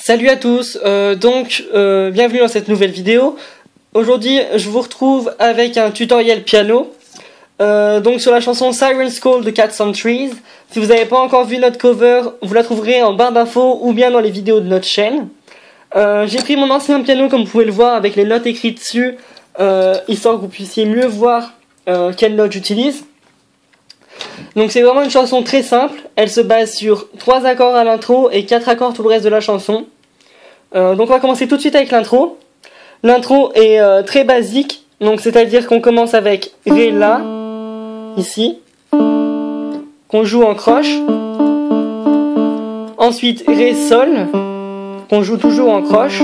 Salut à tous, bienvenue dans cette nouvelle vidéo. Aujourd'hui je vous retrouve avec un tutoriel piano sur la chanson Siren's Call de Cats on Trees. Si vous n'avez pas encore vu notre cover, vous la trouverez en barre d'infos ou bien dans les vidéos de notre chaîne. J'ai pris mon ancien piano comme vous pouvez le voir avec les notes écrites dessus, histoire que vous puissiez mieux voir quelles notes j'utilise. Donc c'est vraiment une chanson très simple, elle se base sur 3 accords à l'intro et 4 accords tout le reste de la chanson. Donc on va commencer tout de suite avec l'intro. L'intro est très basique, donc c'est-à-dire qu'on commence avec Ré, La, ici, qu'on joue en croche. Ensuite Ré, Sol, qu'on joue toujours en croche.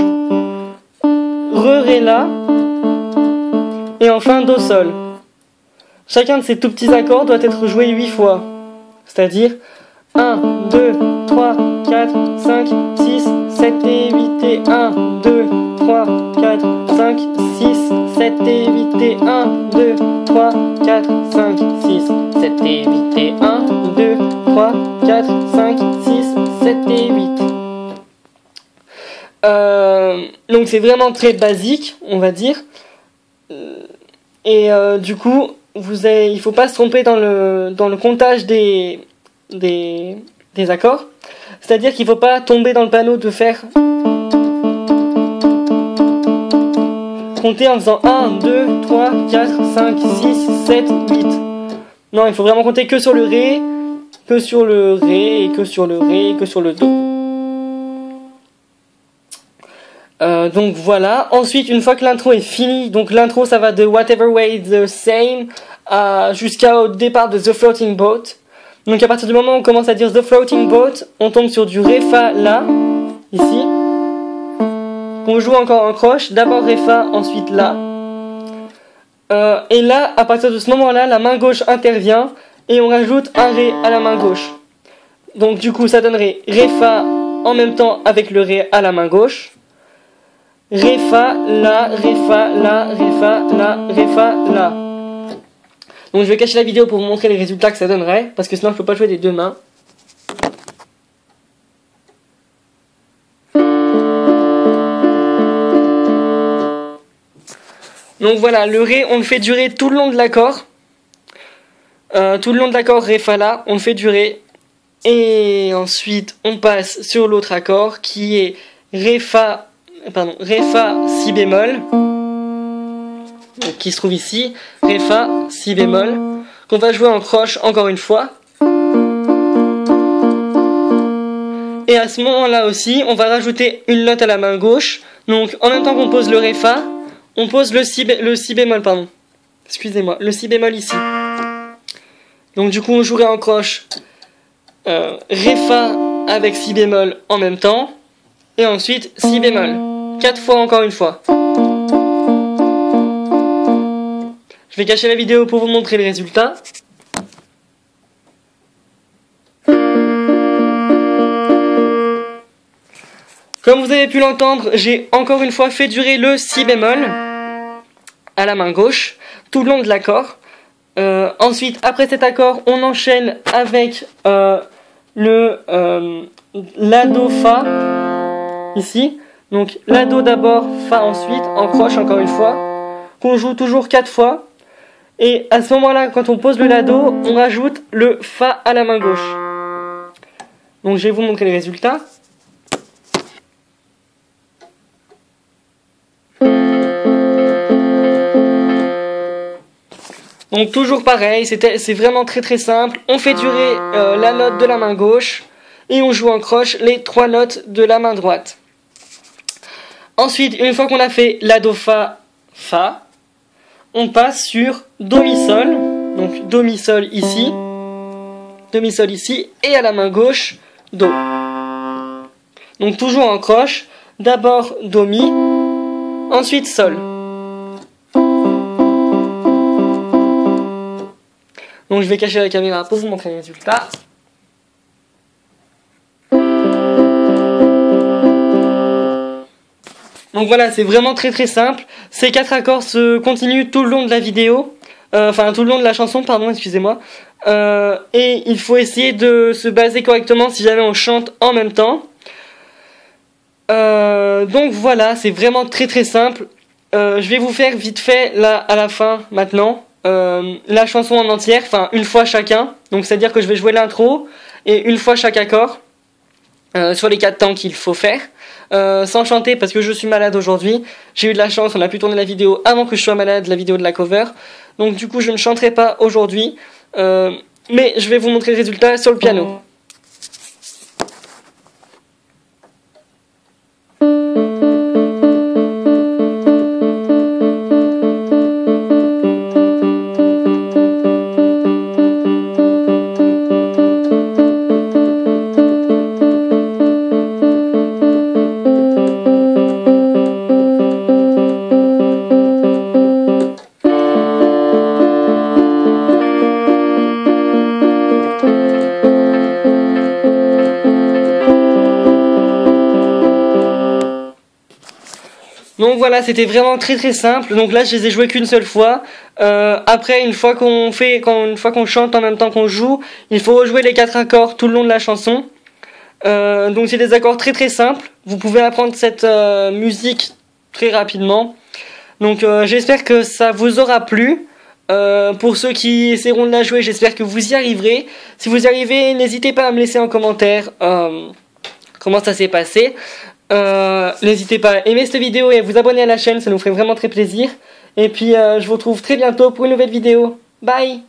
Re, Ré, La, et enfin Do, Sol. Chacun de ces tout petits accords doit être joué 8 fois, c'est-à-dire 1, 2, 3, 4, 5, 6, 7 et 8 et 1, 2, 3, 4, 5, 6, 7 et 8 et 1, 2, 3, 4, 5, 6, 7 et 8 et 1, 2, 3, 4, 5, 6, 7 et 8. Donc c'est vraiment très basique, on va dire. Du coup, il faut pas se tromper dans le comptage des accords. C'est-à-dire qu'il faut pas tomber dans le panneau de faire compter en faisant 1, 2, 3, 4, 5, 6, 7, 8. Non, il faut vraiment compter que sur le Ré, que sur le Ré, et que sur le Ré, et que sur le Do. Donc voilà, ensuite une fois que l'intro est finie, donc l'intro ça va de Whatever Way the Same jusqu'au départ de The Floating Boat. Donc à partir du moment où on commence à dire The Floating Boat, on tombe sur du Ré, Fa, La, ici. On joue encore en croche, d'abord Ré, Fa, ensuite La. Et là, à partir de ce moment-là, la main gauche intervient et on rajoute un Ré à la main gauche. Donc du coup ça donnerait Ré, Fa en même temps avec le Ré à la main gauche. Ré, Fa, La, Ré, Fa, La, Ré, Fa, La, Ré, Fa, La. Donc je vais cacher la vidéo pour vous montrer les résultats que ça donnerait, parce que sinon je peux pas jouer des deux mains. Donc voilà, le Ré on le fait durer tout le long de l'accord. Tout le long de l'accord Ré, Fa, La, on le fait durer. Et ensuite on passe sur l'autre accord qui est Ré, Fa, Si bémol, qui se trouve ici, Ré, Fa, Si bémol, qu'on va jouer en croche encore une fois. Et à ce moment-là aussi, on va rajouter une note à la main gauche. Donc en même temps qu'on pose le Ré, Fa, on pose le Si bémol, excusez-moi, le Si bémol ici. Donc du coup on jouerait en croche Ré, Fa avec Si bémol en même temps. Et ensuite Si bémol. 4 fois encore une fois. Je vais cacher la vidéo pour vous montrer les résultats. Comme vous avez pu l'entendre, j'ai encore une fois fait durer le Si bémol à la main gauche tout le long de l'accord. Ensuite, après cet accord, on enchaîne avec La, Do, Fa ici. Donc La, Do d'abord, Fa ensuite, en croche encore une fois, qu'on joue toujours 4 fois. Et à ce moment-là, quand on pose le La, Do, on rajoute le Fa à la main gauche. Donc je vais vous montrer les résultats. Donc toujours pareil, c'est vraiment très simple. On fait durer la note de la main gauche et on joue en croche les 3 notes de la main droite. Ensuite, une fois qu'on a fait La, Do, Fa, Fa, on passe sur Do, Mi, Sol. Donc Do, Mi, Sol ici, Do, Mi, Sol ici, et à la main gauche, Do. Donc toujours en croche, d'abord Do, Mi, ensuite Sol. Donc je vais cacher la caméra pour vous montrer les résultats. Donc voilà, c'est vraiment très simple. Ces 4 accords se continuent tout le long de la vidéo. Tout le long de la chanson, pardon, excusez-moi. Et il faut essayer de se baser correctement si jamais on chante en même temps. Donc voilà, c'est vraiment très très simple. Je vais vous faire vite fait là à la fin maintenant la chanson en entière, enfin une fois chacun. Donc c'est à dire que je vais jouer l'intro et une fois chaque accord sur les 4 temps qu'il faut faire. Sans chanter parce que je suis malade aujourd'hui. J'ai eu de la chance, on a pu tourner la vidéo avant que je sois malade, la vidéo de la cover. Donc du coup je ne chanterai pas aujourd'hui, mais je vais vous montrer le résultat sur le piano. Donc voilà, c'était vraiment très très simple. Donc là, je les ai joués qu'une seule fois. Après, une fois qu'on chante en même temps qu'on joue, il faut rejouer les 4 accords tout le long de la chanson. Donc c'est des accords très très simples. Vous pouvez apprendre cette musique très rapidement. Donc j'espère que ça vous aura plu. Pour ceux qui essaieront de la jouer, j'espère que vous y arriverez. Si vous y arrivez, n'hésitez pas à me laisser en commentaire comment ça s'est passé. N'hésitez pas à aimer cette vidéo et à vous abonner à la chaîne, ça nous ferait vraiment très plaisir. Et puis je vous retrouve très bientôt pour une nouvelle vidéo. Bye!